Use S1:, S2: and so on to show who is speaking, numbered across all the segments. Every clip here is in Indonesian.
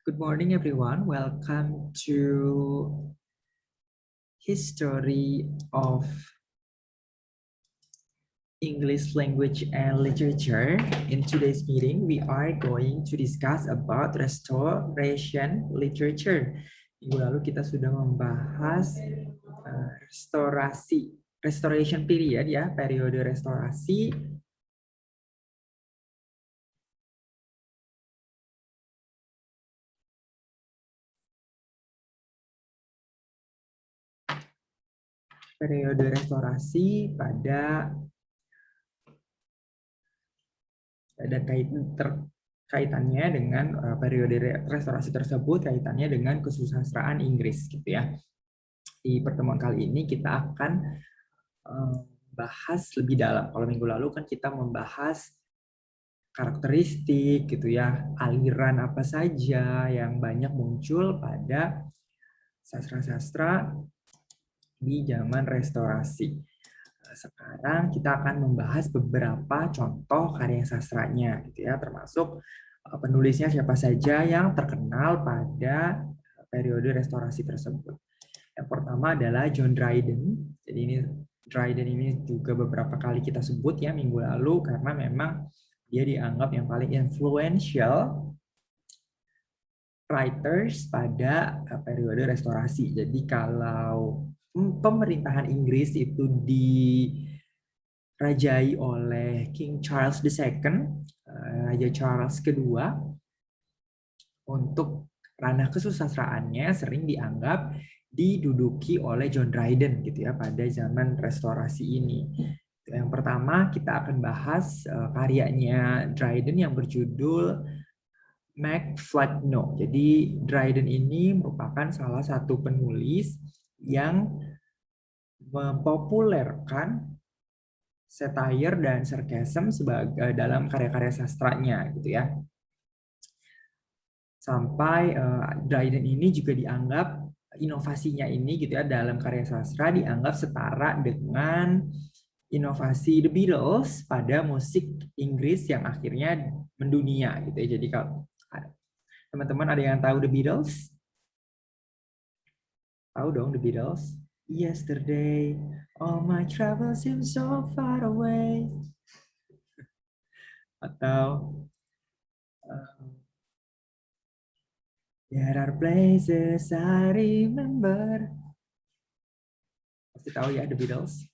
S1: Good morning, everyone. Welcome to History of English Language and Literature. In today's meeting, we are going to discuss about restoration literature. Minggu lalu kita sudah membahas restoration period ya, periode restorasi. Periode restorasi pada dan kaitannya dengan periode restorasi tersebut kaitannya dengan kesusastraan Inggris gitu ya. Di pertemuan kali ini kita akan bahas lebih dalam. Kalau minggu lalu kan kita membahas karakteristik gitu ya, aliran apa saja yang banyak muncul pada sastra-sastra di zaman restorasi. Sekarang kita akan membahas beberapa contoh karya sastranya gitu ya, termasuk penulisnya siapa saja yang terkenal pada periode restorasi tersebut. Yang pertama adalah John Dryden. Jadi ini Dryden ini juga beberapa kali kita sebut ya minggu lalu karena memang dia dianggap yang paling influential writers pada periode restorasi. Jadi kalau pemerintahan Inggris itu dirajai oleh King Charles II, Raja Charles kedua, untuk ranah kesusastraannya sering dianggap diduduki oleh John Dryden gitu ya pada zaman restorasi ini. Yang pertama kita akan bahas karyanya Dryden yang berjudul Macflagno. Jadi Dryden ini merupakan salah satu penulis yang mempopulerkan satire dan sarcasm sebagai dalam karya-karya sastranya gitu ya. Sampai Dryden ini juga dianggap inovasinya ini gitu ya dalam karya sastra dianggap setara dengan inovasi The Beatles pada musik Inggris yang akhirnya mendunia gitu ya. Jadi kalau teman-teman ada yang tahu The Beatles? Tahu dong The Beatles? Yesterday, all my troubles seem so far away. Atau there are places I remember. Pasti tahu ya The Beatles.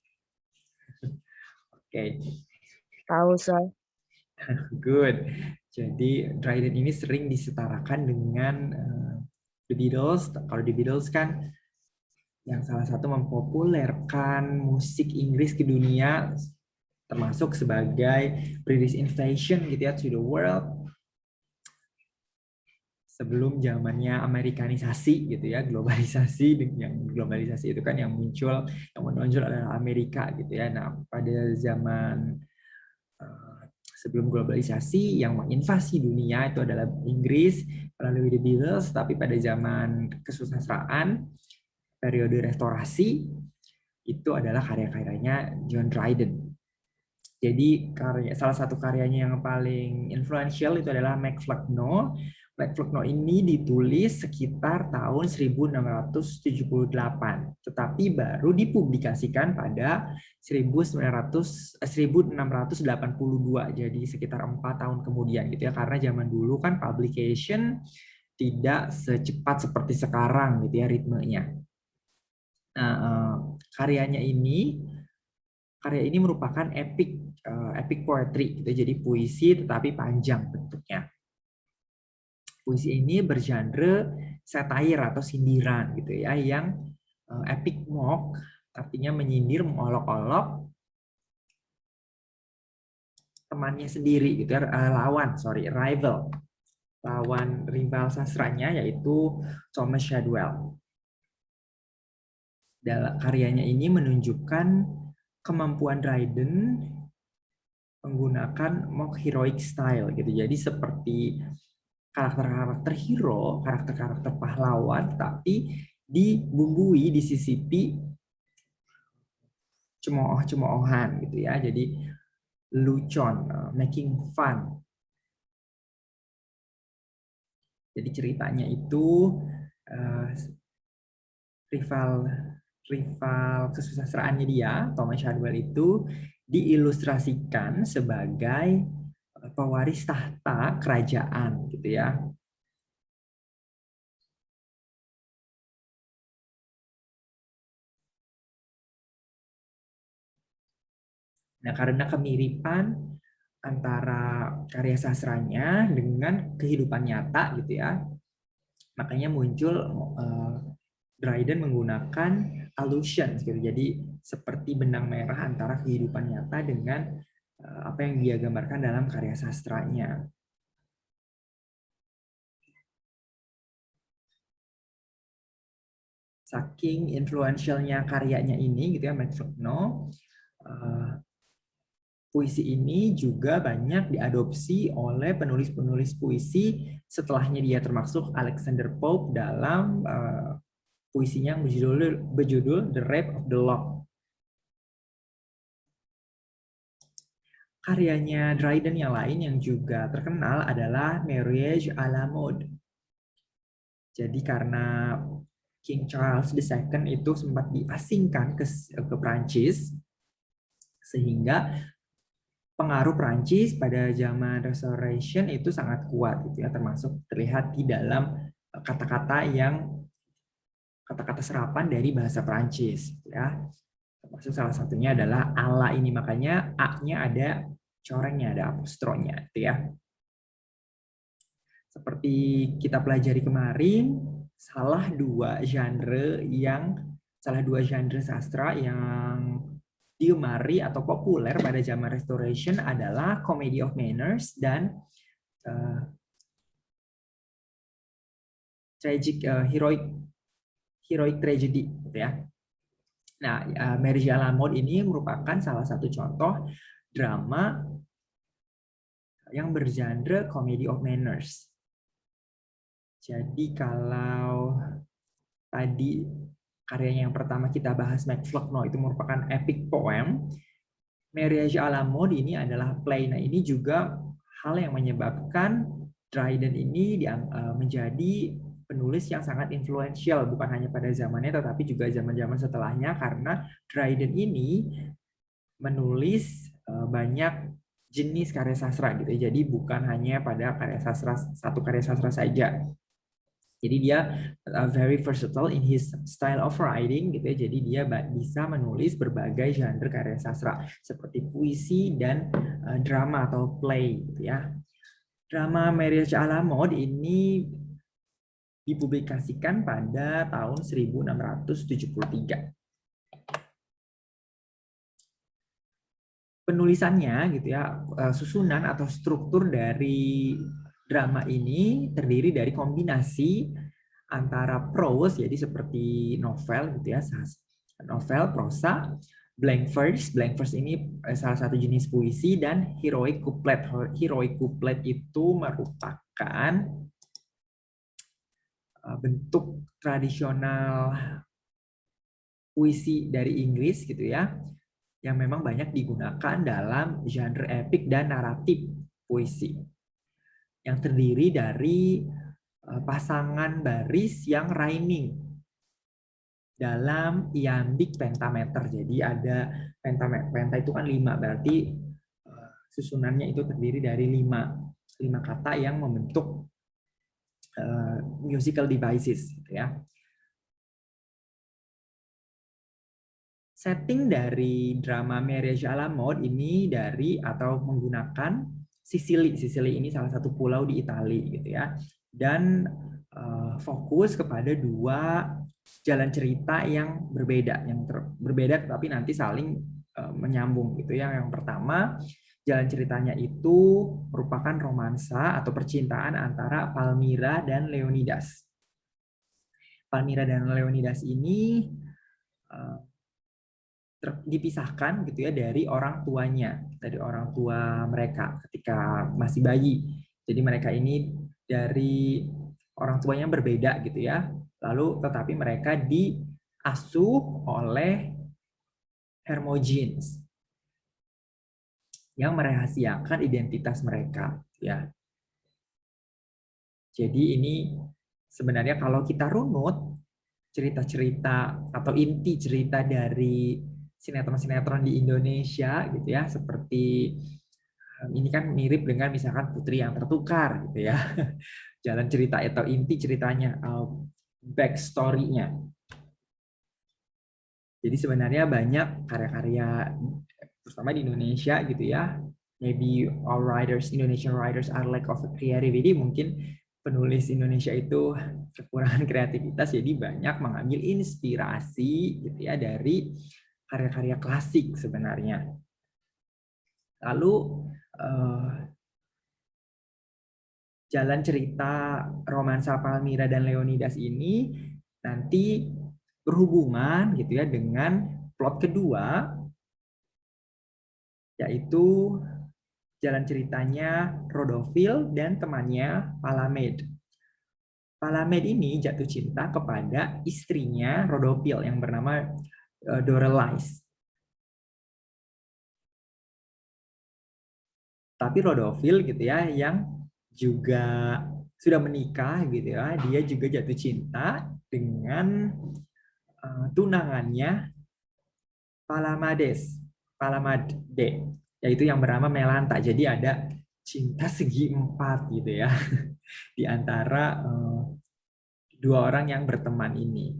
S1: Oke.
S2: Tahu, saya.
S1: Good. Jadi Dryden ini sering disetarakan dengan The Beatles. Kalau The Beatles kan yang salah satu mempopulerkan musik Inggris ke dunia, termasuk sebagai British invasion gitu ya to the world. Sebelum zamannya Amerikanisasi gitu ya, globalisasi. Yang globalisasi itu kan yang muncul, yang menonjol adalah Amerika gitu ya. Nah pada zaman sebelum globalisasi yang menginvasi dunia itu adalah Inggris melalui The Beatles, tapi pada zaman kesusastraan periode restorasi itu adalah karya-karyanya John Dryden. Jadi salah satu karyanya yang paling influential itu adalah Macflagno. Macflagno ini ditulis sekitar tahun 1678, tetapi baru dipublikasikan pada 1682, jadi sekitar 4 tahun kemudian gitu ya, karena zaman dulu kan publication tidak secepat seperti sekarang gitu ya ritmenya. Nah, karya ini merupakan epic poetry gitu, jadi puisi tetapi panjang bentuknya. Puisi ini bergenre satire atau sindiran gitu ya, yang epic mock artinya menyindir, mengolok-olok temannya sendiri gitu ya, rival sastranya yaitu Thomas Shadwell. Dalam karyanya ini menunjukkan kemampuan Dryden menggunakan mock heroic style gitu. Jadi seperti karakter-karakter hero, karakter-karakter pahlawan, tapi dibumbui, disisipi cemooh-cemoohan gitu ya. Jadi lucon, making fun. Jadi ceritanya itu rival kesusastraannya dia, Thomas Shadwell itu diilustrasikan sebagai pewaris tahta kerajaan gitu ya. Nah, karena kemiripan antara karya sastranya dengan kehidupan nyata gitu ya, makanya muncul Dryden menggunakan allusion gitu. Jadi seperti benang merah antara kehidupan nyata dengan apa yang dia gambarkan dalam karya sastranya. Saking influentialnya karyanya ini gitu ya, Max Lucado, puisi ini juga banyak diadopsi oleh penulis-penulis puisi setelahnya dia, termasuk Alexander Pope dalam puisinya yang berjudul The Rape of the Lock. Karyanya Dryden yang lain yang juga terkenal adalah Marriage à la Mode. Jadi karena King Charles II itu sempat diasingkan ke Prancis, sehingga pengaruh Prancis pada zaman Restoration itu sangat kuat gitu ya, termasuk terlihat di dalam kata-kata serapan dari bahasa Prancis ya. Termasuk salah satunya adalah Allah ini, makanya A-nya ada corengnya, ada apostronya gitu ya. Seperti kita pelajari kemarin, salah dua genre sastra yang digemari atau populer pada zaman Restoration adalah Comedy of Manners dan heroic tragedy gitu ya. Nah, Marriage à la Mode ini merupakan salah satu contoh drama yang bergenre Comedy of Manners. Jadi kalau tadi karyanya yang pertama kita bahas, Max Lucado, itu merupakan epic poem, Marriage à la Mode ini adalah play. Nah, ini juga hal yang menyebabkan Dryden ini menjadi penulis yang sangat influential, bukan hanya pada zamannya tetapi juga zaman-zaman setelahnya, karena Dryden ini menulis banyak jenis karya sastra gitu. Jadi bukan hanya pada satu karya sastra saja. Jadi dia very versatile in his style of writing gitu ya. Jadi dia bisa menulis berbagai genre karya sastra seperti puisi dan drama atau play gitu ya. Drama Marriage à la Mode ini dipublikasikan pada tahun 1673. Penulisannya gitu ya, susunan atau struktur dari drama ini terdiri dari kombinasi antara prose, jadi seperti novel gitu ya, novel prosa, blank verse ini salah satu jenis puisi, dan heroic couplet. Heroic couplet itu merupakan bentuk tradisional puisi dari Inggris gitu ya, yang memang banyak digunakan dalam genre epik dan naratif puisi, yang terdiri dari pasangan baris yang rhyming dalam iambic pentameter. Jadi ada penta itu kan 5, berarti susunannya itu terdiri dari 5 kata yang membentuk musical devices gitu ya. Setting dari drama Marriage à la Mode ini menggunakan Sicily. Sicily ini salah satu pulau di Italia gitu ya. Dan fokus kepada dua jalan cerita yang berbeda tetapi nanti saling menyambung gitu ya. Yang pertama, jalan ceritanya itu merupakan romansa atau percintaan antara Palmira dan Leonidas. Palmira dan Leonidas ini dipisahkan gitu ya dari orang tuanya, dari orang tua mereka ketika masih bayi. Jadi mereka ini dari orang tuanya berbeda gitu ya. Lalu tetapi mereka diasuh oleh Hermogenes yang merahasiakan identitas mereka ya. Jadi ini sebenarnya kalau kita runut cerita-cerita atau inti cerita dari sinetron-sinetron di Indonesia gitu ya, seperti ini kan mirip dengan misalkan Putri yang Tertukar gitu ya. Jalan cerita atau inti ceritanya, backstory-nya. Jadi sebenarnya banyak karya-karya terutama di Indonesia gitu ya. Maybe all writers, Indonesian writers are lack of creativity. Mungkin penulis Indonesia itu kekurangan kreativitas, jadi banyak mengambil inspirasi gitu ya dari karya-karya klasik sebenarnya. Lalu jalan cerita romansa Palmira dan Leonidas ini nanti berhubungan gitu ya dengan plot kedua, yaitu jalan ceritanya Rodopil dan temannya Palamed. Palamed ini jatuh cinta kepada istrinya Rodopil yang bernama Doralice. Tapi Rodopil gitu ya yang juga sudah menikah gitu ya, dia juga jatuh cinta dengan tunangannya Palamade, yaitu yang bernama Melanta. Jadi ada cinta segi empat gitu ya di antara dua orang yang berteman ini.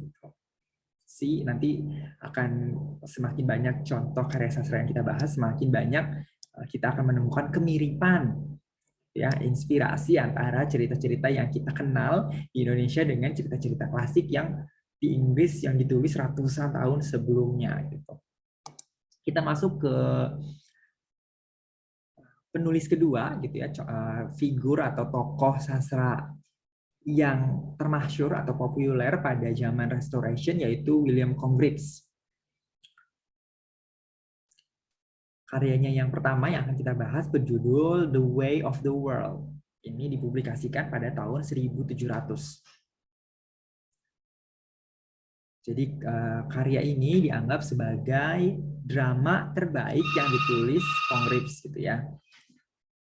S1: Nanti akan semakin banyak contoh karya sastra yang kita bahas, semakin banyak kita akan menemukan kemiripan ya, inspirasi antara cerita-cerita yang kita kenal di Indonesia dengan cerita-cerita klasik yang di Inggris yang ditulis ratusan tahun sebelumnya gitu. Kita masuk ke penulis kedua gitu ya, figur atau tokoh sastra yang termasyhur atau populer pada zaman Restoration, yaitu William Congreve. Karyanya yang pertama yang akan kita bahas berjudul The Way of the World. Ini dipublikasikan pada tahun 1700. Jadi karya ini dianggap sebagai drama terbaik yang ditulis Congreve gitu ya.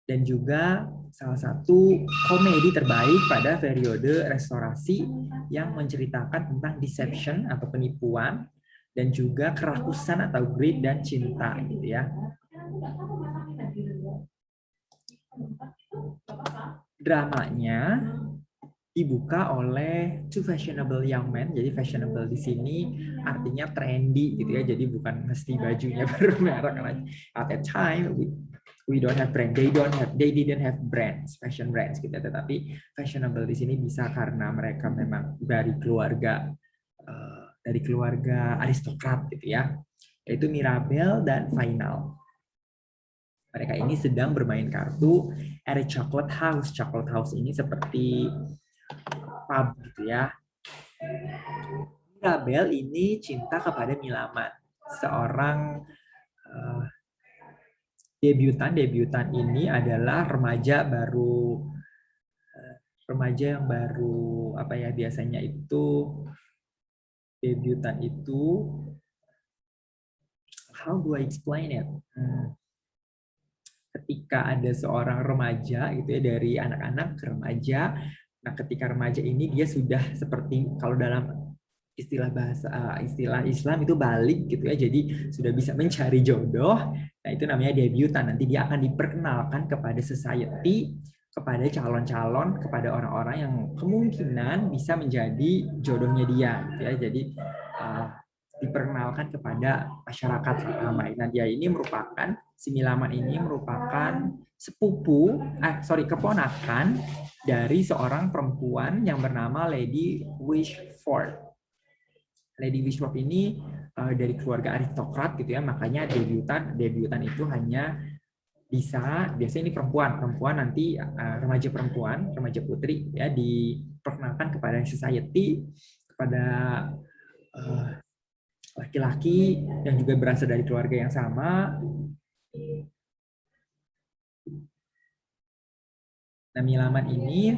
S1: Dan juga salah satu komedi terbaik pada periode restorasi yang menceritakan tentang deception atau penipuan dan juga kerakusan atau greed dan cinta gitu ya. Dramanya dibuka oleh two fashionable young men. Jadi fashionable di sini artinya trendy gitu ya. Jadi bukan mesti bajunya bermerek. At that time we don't have brand. They didn't have brands, fashion brands gitu. Tetapi fashionable di sini bisa karena mereka memang dari keluarga aristokrat gitu ya. Yaitu Mirabel dan Final. Mereka ini sedang bermain kartu at a chocolate house. Chocolate house ini seperti pub gitu ya. Mirabel ini cinta kepada Milaman, seorang debutan ini adalah remaja yang baru apa ya, biasanya itu debutan itu, how do I explain it? Ketika ada seorang remaja gitu ya, dari anak-anak ke remaja. Nah, ketika remaja ini dia sudah seperti kalau dalam istilah Islam itu balik gitu ya, jadi sudah bisa mencari jodoh. Nah, itu namanya debutan. Nanti dia akan diperkenalkan kepada society, kepada calon-calon, kepada orang-orang yang kemungkinan bisa menjadi jodohnya dia gitu ya. Jadi diperkenalkan kepada masyarakat ramai. Nah, dia ini merupakan si Milaman ini merupakan keponakan dari seorang perempuan yang bernama Lady Wishford. Lady Wishford ini dari keluarga aristokrat gitu ya, makanya debutan itu hanya biasanya ini perempuan nanti remaja putri ya, diperkenalkan kepada society, kepada laki-laki yang juga berasal dari keluarga yang sama. Nah, Milaman ini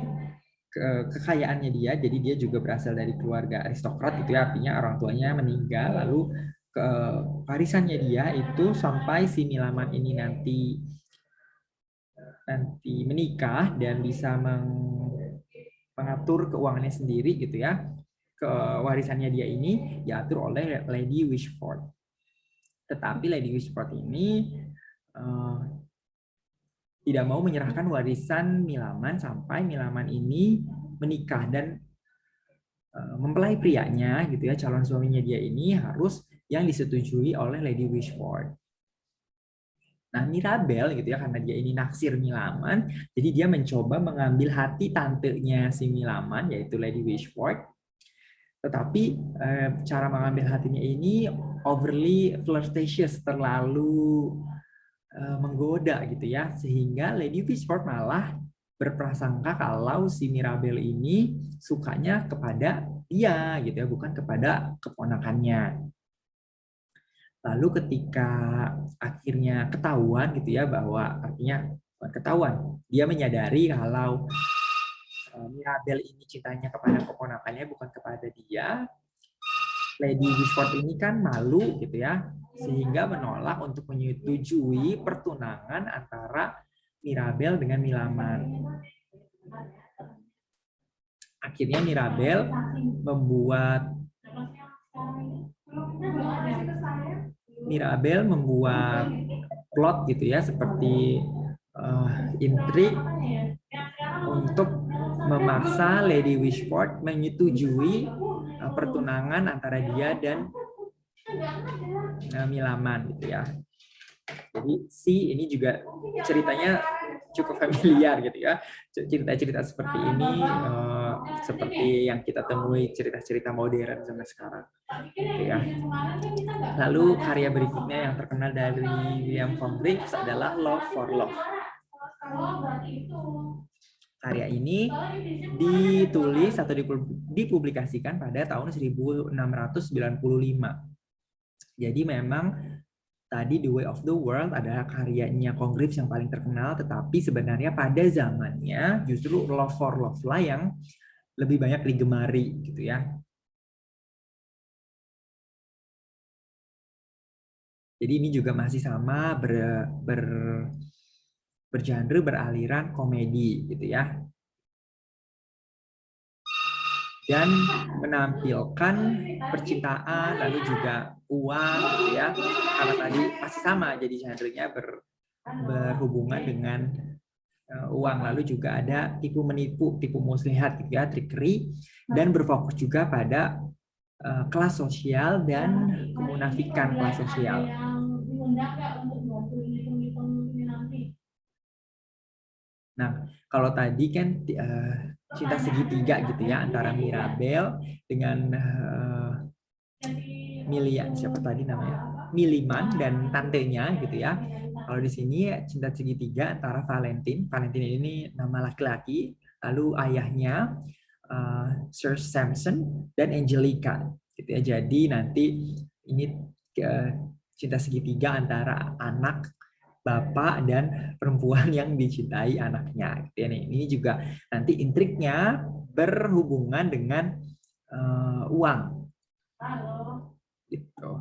S1: kekayaannya dia, jadi dia juga berasal dari keluarga aristokrat itu ya, artinya orang tuanya meninggal, lalu warisannya dia itu sampai si Milaman ini nanti menikah dan bisa mengatur keuangannya sendiri gitu ya. Kewarisannya dia ini diatur oleh Lady Wishford. Tetapi Lady Wishford ini tidak mau menyerahkan warisan Milaman sampai Milaman ini menikah dan mempelai prianya gitu ya, calon suaminya dia ini harus yang disetujui oleh Lady Wishford. Nah, Mirabel gitu ya, karena dia ini naksir Milaman, jadi dia mencoba mengambil hati tantenya si Milaman, yaitu Lady Wishford. Tetapi cara mengambil hatinya ini overly flirtatious, terlalu menggoda gitu ya, sehingga Lady Wishford malah berprasangka kalau si Mirabel ini sukanya kepada dia gitu ya, bukan kepada keponakannya. Lalu ketika akhirnya ketahuan gitu ya, bahwa artinya ketahuan, dia menyadari kalau Mirabel ini cintanya kepada keponakannya bukan kepada dia, Lady Wishford ini kan malu gitu ya, sehingga menolak untuk menyetujui pertunangan antara Mirabel dengan Milaman. Akhirnya Mirabel membuat plot gitu ya, seperti intrik untuk memaksa Lady Wishford menyetujui pertunangan antara dia dan Milaman gitu ya. Jadi ini juga ceritanya cukup familiar gitu ya. Cerita-cerita seperti ini seperti yang kita temui cerita-cerita modern zaman sekarang gitu ya. Lalu karya berikutnya yang terkenal dari William Congreve adalah Love for Love. Karya ini ditulis atau dipublikasikan pada tahun 1695. Jadi memang tadi The Way of the World adalah karyanya Congreve yang paling terkenal, tetapi sebenarnya pada zamannya justru Love for Love lah yang lebih banyak digemari gitu ya. Jadi ini juga masih sama bergenre, beraliran komedi gitu ya. Dan menampilkan percintaan lalu juga uang gitu ya, karena tadi masih sama, jadi genrenya berhubungan dengan uang, lalu juga ada tipu menipu, tipu muslihat gitu ya, trickery, dan berfokus juga pada kelas sosial dan kemunafikan kelas sosial. Nah, kalau tadi kan cinta segitiga gitu ya antara Mirabel dengan siapa tadi namanya? Miliman dan tantenya gitu ya. Kalau di sini cinta segitiga antara Valentine. Valentine ini nama laki-laki, lalu ayahnya Sir Sampson dan Angelica gitu ya. Jadi nanti ini cinta segitiga antara anak, bapak, dan perempuan yang dicintai anaknya. Ini juga nanti intriknya berhubungan dengan uang. Gitu.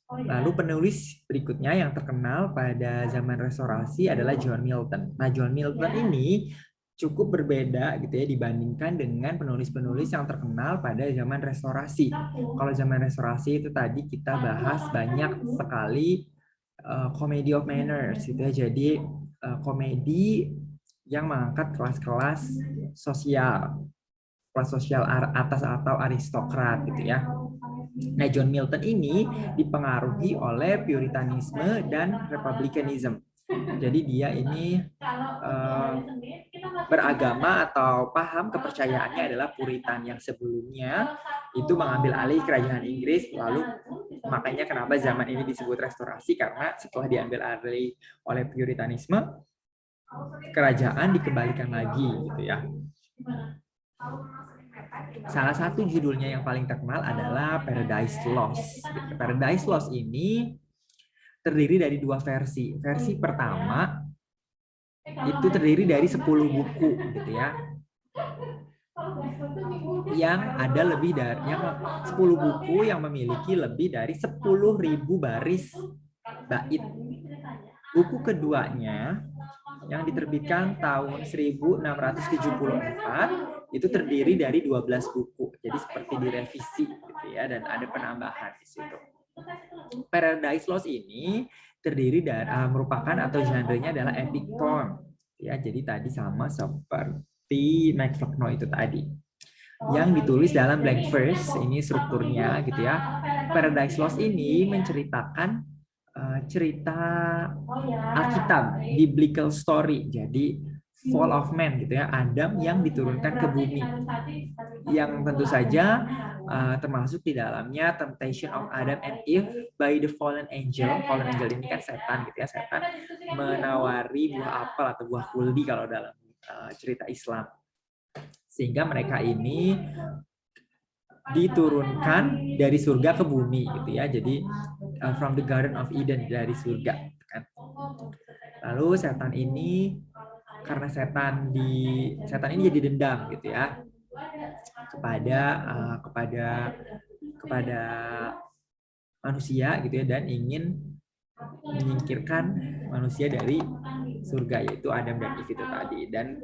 S1: Lalu penulis berikutnya yang terkenal pada zaman Restorasi adalah John Milton. Nah, John Milton ini cukup berbeda gitu ya dibandingkan dengan penulis-penulis yang terkenal pada zaman Restorasi. Kalau zaman Restorasi itu tadi kita bahas banyak sekali comedy of manners gitu ya. Jadi komedi yang mengangkat kelas-kelas sosial, kelas sosial atas atau aristokrat gitu ya. Nah, John Milton ini dipengaruhi oleh Puritanisme dan Republicanism. Jadi dia ini beragama atau paham kepercayaannya adalah Puritan, yang sebelumnya itu mengambil alih kerajaan Inggris. Lalu makanya kenapa zaman ini disebut Restorasi, karena setelah diambil alih oleh Puritanisme, kerajaan dikembalikan lagi gitu ya. Salah satu judulnya yang paling terkenal adalah Paradise Lost. Paradise Lost ini terdiri dari dua versi. Versi pertama itu terdiri dari 10 buku gitu ya. Yang ada lebih dari 10 buku yang memiliki lebih dari 10.000 baris bait. Buku keduanya yang diterbitkan tahun 1674, itu terdiri dari 12 buku. Jadi seperti direvisi gitu ya, dan ada penambahan di situ. Paradise Lost ini terdiri dari merupakan atau genrenya adalah epic poem. Ya, jadi tadi sama seperti Max Lucado itu tadi. Yang ditulis dalam blank verse, ini strukturnya gitu ya. Paradise Lost ini menceritakan cerita Alkitab, biblical story. Jadi fall of man gitu ya, Adam yang diturunkan ke bumi. Yang tentu saja termasuk di dalamnya temptation of Adam and Eve by the fallen angel. Fallen angel ini kan setan gitu ya, setan menawari buah apel atau buah kuldi kalau dalam cerita Islam. Sehingga mereka ini diturunkan dari surga ke bumi gitu ya. Jadi from the Garden of Eden, dari surga kan. Lalu setan ini, karena setan ini jadi dendam gitu ya kepada manusia gitu ya, dan ingin menyingkirkan manusia dari surga, yaitu Adam dan Eve itu tadi, dan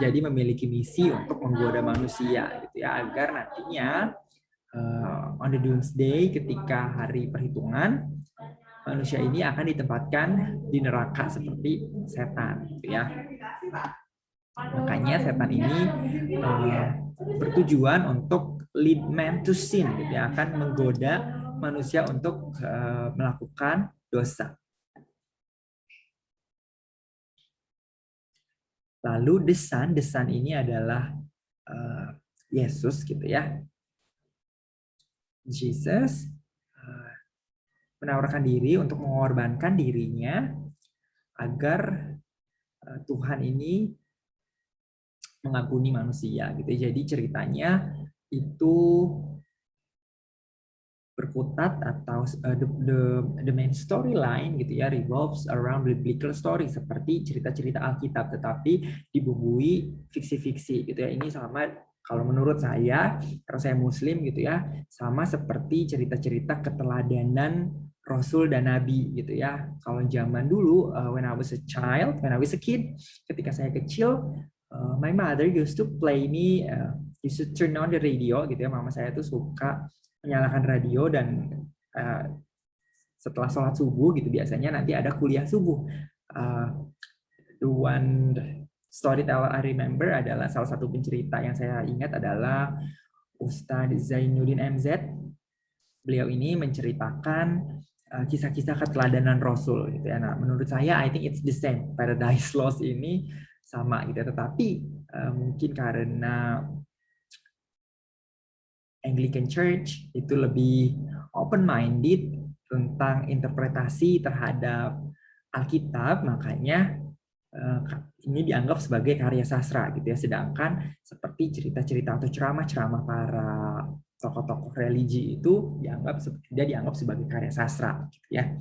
S1: jadi memiliki misi untuk menggoda manusia gitu ya, agar nantinya on the doomsday, ketika hari perhitungan, manusia ini akan ditempatkan di neraka seperti setan gitu ya. Makanya setan ini bertujuan untuk lead man to sin gitu ya, akan menggoda manusia untuk melakukan dosa. Lalu the Son ini adalah Yesus gitu ya. Jesus menawarkan diri untuk mengorbankan dirinya agar Tuhan ini mengampuni manusia gitu. Jadi ceritanya itu berkutat atau the main storyline gitu ya, revolves around biblical story, seperti cerita-cerita Alkitab, tetapi dibumbui fiksi-fiksi gitu ya. Ini sama, kalau menurut saya, karena saya Muslim gitu ya, sama seperti cerita-cerita keteladanan Rasul dan Nabi gitu ya. Kalau zaman dulu, when I was a kid, ketika saya kecil, my mother used to play me, used to turn on the radio gitu ya. Mama saya tuh suka menyalakan radio, dan setelah sholat subuh gitu biasanya nanti ada kuliah subuh. The one storyteller I remember adalah, salah satu pencerita yang saya ingat adalah Ustadz Zainuddin MZ. Beliau ini menceritakan kisah-kisah keteladanan Rasul gitu ya. Nah, menurut saya I think it's the same. Paradise Lost ini sama gitu, tetapi mungkin karena Anglican Church itu lebih open-minded tentang interpretasi terhadap Alkitab, makanya ini dianggap sebagai karya sastra gitu ya. Sedangkan seperti cerita-cerita atau ceramah-ceramah para tokoh-tokoh religi itu dia dianggap sebagai karya sastra gitu ya.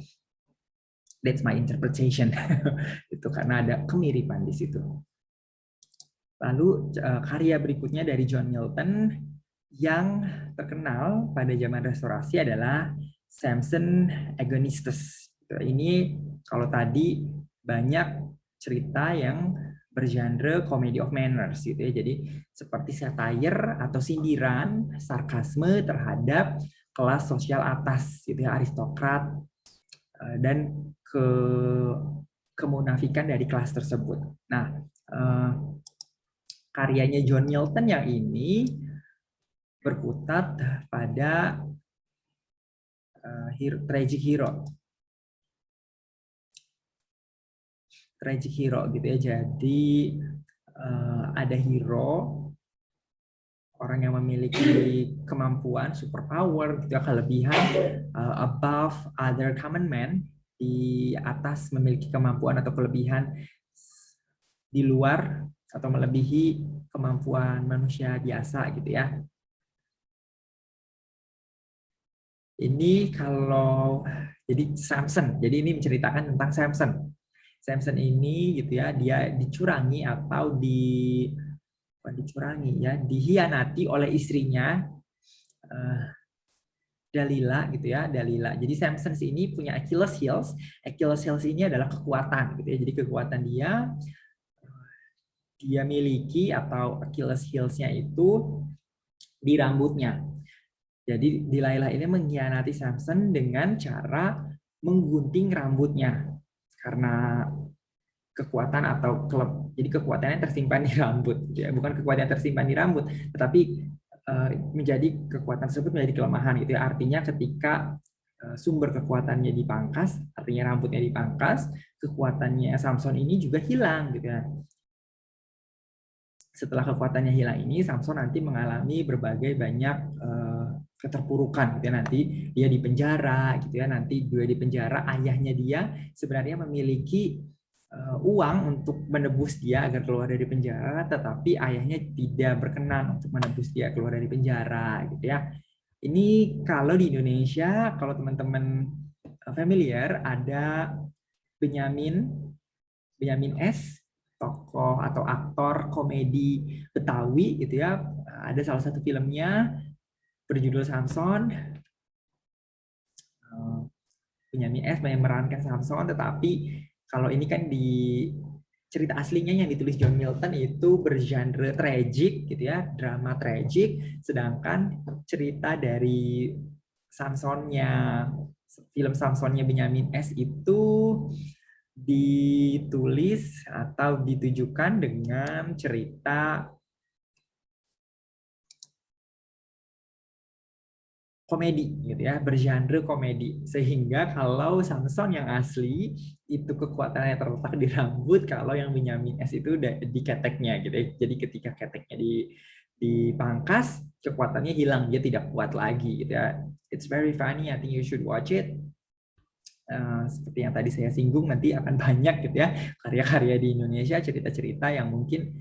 S1: That's my interpretation. Itu karena ada kemiripan di situ. Lalu karya berikutnya dari John Milton yang terkenal pada zaman restorasi adalah Samson Agonistes. Ini kalau tadi banyak cerita yang bergenre comedy of manners gitu ya. Jadi seperti satire atau sindiran, sarkasme terhadap kelas sosial atas gitu ya, aristokrat, dan kemunafikan dari kelas tersebut. Nah, karyanya John Milton yang ini berkutat pada tragic hero gitu ya. Jadi ada hero, orang yang memiliki kemampuan superpower gitu ya, kelebihan above other common man, di atas memiliki kemampuan atau kelebihan di luar atau melebihi kemampuan manusia biasa gitu ya. Ini kalau jadi Samson, jadi ini menceritakan tentang Samson. Samson ini gitu ya, dia dicurangi atau bukan dicurangi ya, dihianati oleh istrinya Dalila gitu ya, Dalila. Jadi Samson ini punya Achilles heels. Achilles heels ini adalah kekuatan gitu ya. Jadi kekuatan dia miliki atau Achilles heels-nya itu di rambutnya. Jadi Delilah ini mengkhianati Samson dengan cara menggunting rambutnya karena kekuatan atau klub. Jadi kekuatannya tersimpan di rambut, gitu ya. Bukan kekuatan yang tersimpan di rambut, tetapi menjadi kekuatan tersebut menjadi kelemahan gitu ya. Artinya ketika sumber kekuatannya dipangkas, artinya rambutnya dipangkas, kekuatannya Samson ini juga hilang gitu ya. Setelah kekuatannya hilang ini, Samson nanti mengalami berbagai banyak keterpurukan gitu ya. Nanti dia di penjara gitu ya. Nanti dia di penjara, ayahnya dia sebenarnya memiliki uang untuk menebus dia agar keluar dari penjara, tetapi ayahnya tidak berkenan untuk menebus dia keluar dari penjara gitu ya. Ini kalau di Indonesia, kalau teman-teman familiar, ada Benyamin S, tokoh atau aktor komedi Betawi gitu ya. Ada salah satu filmnya berjudul Samson. Benyamin S memerankan Samson, tetapi kalau ini kan di cerita aslinya yang ditulis John Milton itu bergenre tragic gitu ya, drama tragic, sedangkan cerita dari Samsonnya, film Samsonnya Benyamin S itu ditulis atau ditujukan dengan cerita komedi gitu ya, bergenre komedi. Sehingga kalau Samson yang asli itu kekuatannya terletak di rambut, kalau yang Benyamin S itu di keteknya gitu ya. Jadi ketika keteknya dipangkas, kekuatannya hilang, dia tidak kuat lagi gitu ya. It's very funny, I think you should watch it. Seperti yang tadi saya singgung, nanti akan banyak gitu ya karya-karya di Indonesia, cerita-cerita yang mungkin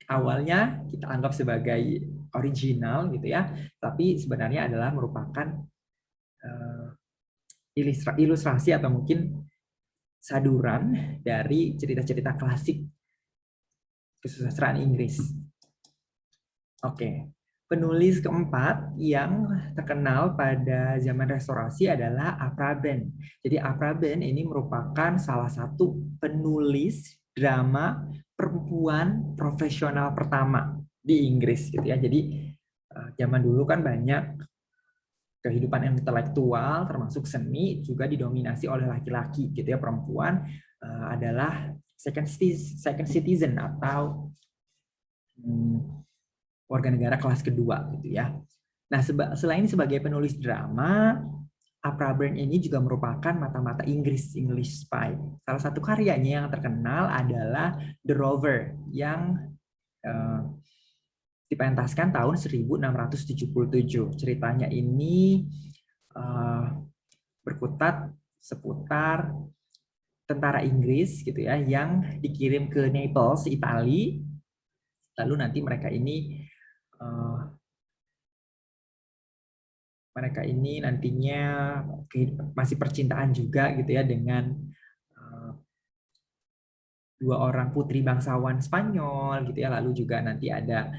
S1: awalnya kita anggap sebagai original gitu ya, tapi sebenarnya adalah merupakan ilustrasi atau mungkin saduran dari cerita-cerita klasik kesusastraan Inggris. Oke. Penulis keempat yang terkenal pada zaman restorasi adalah Afra Behn. Jadi Afra Behn ini merupakan salah satu penulis drama perempuan profesional pertama di Inggris gitu ya. Jadi zaman dulu kan banyak kehidupan intelektual termasuk seni juga didominasi oleh laki-laki gitu ya. Perempuan adalah second citizen atau warga negara kelas kedua gitu ya. Nah, selain sebagai penulis drama, Afra Behn ini juga merupakan mata-mata English spy. Salah satu karyanya yang terkenal adalah The Rover yang dipentaskan tahun 1677. Ceritanya ini berkutat seputar tentara Inggris gitu ya yang dikirim ke Naples, Italia. Lalu nanti mereka ini nantinya masih percintaan juga gitu ya dengan dua orang putri bangsawan Spanyol gitu ya. Lalu juga nanti ada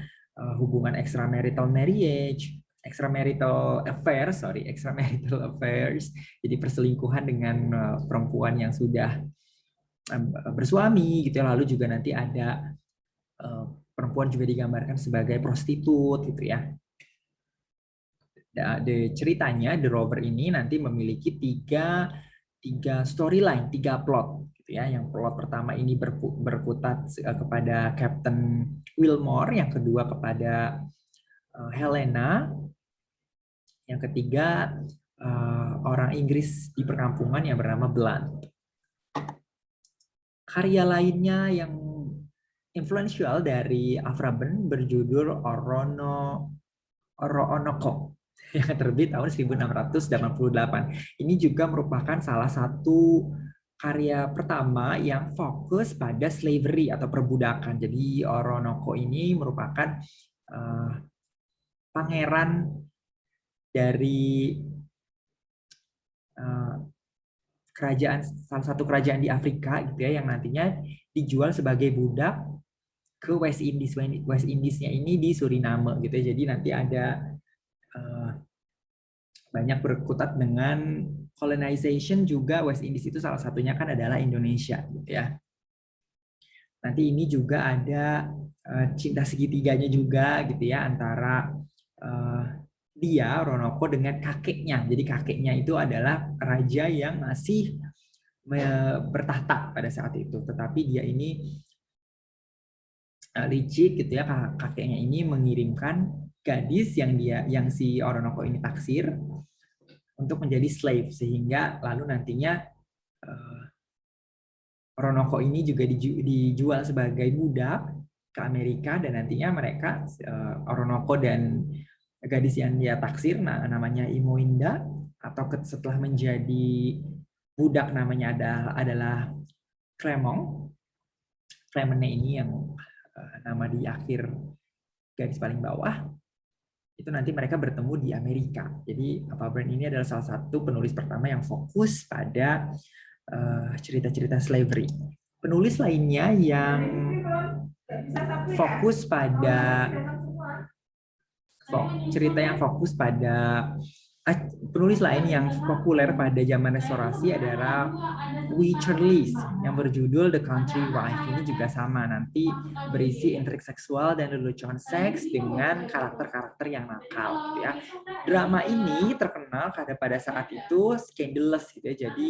S1: hubungan extramarital affairs. Jadi perselingkuhan dengan perempuan yang sudah bersuami gitu ya. Lalu juga nanti ada perempuan juga digambarkan sebagai prostitut gitu ya. Ceritanya The Rover ini nanti memiliki tiga storyline, 3 plot gitu ya. Yang plot pertama ini berkutat kepada Captain Wilmore, yang kedua kepada Helena, yang ketiga orang Inggris di perkampungan yang bernama Blunt. Karya lainnya yang influential dari Afra Behn berjudul Oro-Onoko yang terbit tahun 1688. Ini juga merupakan salah satu karya pertama yang fokus pada slavery atau perbudakan. Jadi Oro-Onoko ini merupakan pangeran dari salah satu kerajaan di Afrika gitu ya, yang nantinya dijual sebagai budak ke West Indies. West Indiesnya ini di Suriname gitu ya. Jadi nanti ada banyak berkutat dengan colonization juga. West Indies itu salah satunya kan adalah Indonesia gitu ya. Nanti ini juga ada cinta segitiganya juga gitu ya antara dia Ronoko dengan kakeknya. Jadi kakeknya itu adalah raja yang masih bertahta pada saat itu, tetapi dia ini licik gitu ya. Kakeknya ini mengirimkan gadis yang si Oroonoko ini taksir untuk menjadi slave, sehingga lalu nantinya Oroonoko ini juga dijual sebagai budak ke Amerika, dan nantinya mereka Oroonoko dan gadis yang dia taksir namanya Imoinda, atau setelah menjadi budak namanya adalah Kremong. Kremene ini yang nama di akhir garis paling bawah, itu nanti mereka bertemu di Amerika. Jadi Faber ini adalah salah satu penulis pertama yang fokus pada cerita-cerita slavery. Penulis lainnya yang fokus pada cerita yang fokus pada penulis lain yang populer pada zaman restorasi adalah Wycherley yang berjudul The Country Wife. Ini juga sama, nanti berisi intrik seksual dan lelucon seks dengan karakter-karakter yang nakal gitu ya. Drama ini terkenal pada saat itu scandalous gitu ya. Jadi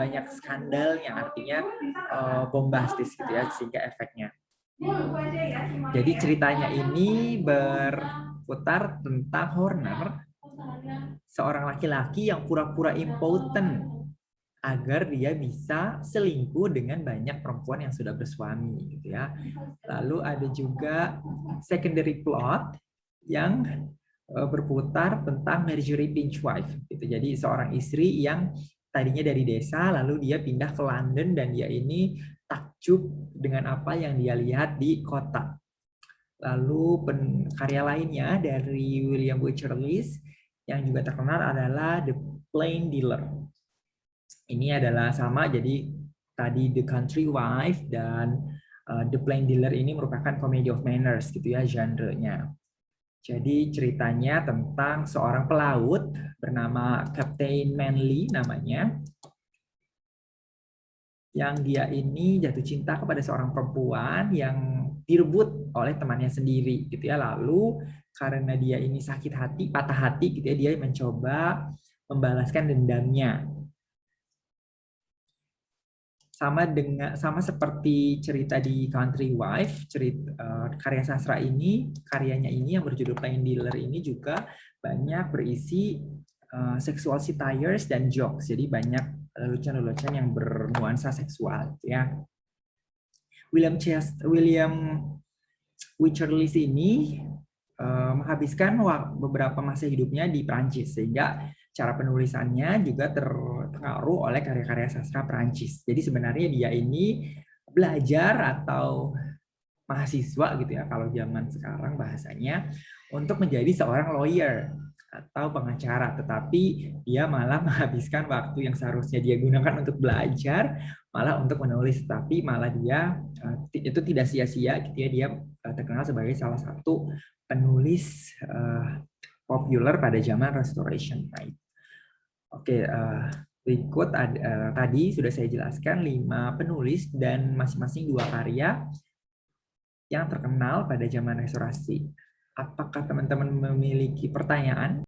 S1: banyak skandal yang artinya bombastis gitu ya, sehingga efeknya. Jadi ceritanya ini berputar tentang Horner, seorang laki-laki yang pura-pura impotent agar dia bisa selingkuh dengan banyak perempuan yang sudah bersuami gitu ya. Lalu ada juga secondary plot yang berputar tentang Marjorie Pinchwife gitu. Jadi seorang istri yang tadinya dari desa lalu dia pindah ke London, dan dia ini takjub dengan apa yang dia lihat di kota. Lalu karya lainnya dari William Wycherley yang juga terkenal adalah The Plain Dealer. Ini adalah sama, jadi tadi The Country Wife dan The Plain Dealer ini merupakan comedy of manners gitu ya genrenya. Jadi ceritanya tentang seorang pelaut bernama Captain Manly namanya, yang dia ini jatuh cinta kepada seorang perempuan yang direbut oleh temannya sendiri gitu ya. Lalu karena dia ini sakit hati, patah hati gitu ya, dia mencoba membalaskan dendamnya. Sama seperti cerita di Country Wife, karya sastra ini, karyanya ini yang berjudul Plain Dealer ini juga banyak berisi sexual satires dan jokes. Jadi banyak lelucon-lelucon yang bernuansa seksual ya. William Wycherley ini menghabiskan beberapa masa hidupnya di Prancis, sehingga cara penulisannya juga terpengaruh oleh karya-karya sastra Prancis. Jadi sebenarnya dia ini belajar atau mahasiswa gitu ya kalau zaman sekarang bahasanya, untuk menjadi seorang lawyer atau pengacara, tetapi dia malah menghabiskan waktu yang seharusnya dia gunakan untuk belajar malah untuk menulis, tapi malah dia itu tidak sia-sia gitu ya. Dia terkenal sebagai salah satu penulis populer pada zaman Restoration. Oke, berikut tadi sudah saya jelaskan 5 penulis dan masing-masing 2 karya yang terkenal pada zaman Restorasi. Apakah teman-teman memiliki pertanyaan?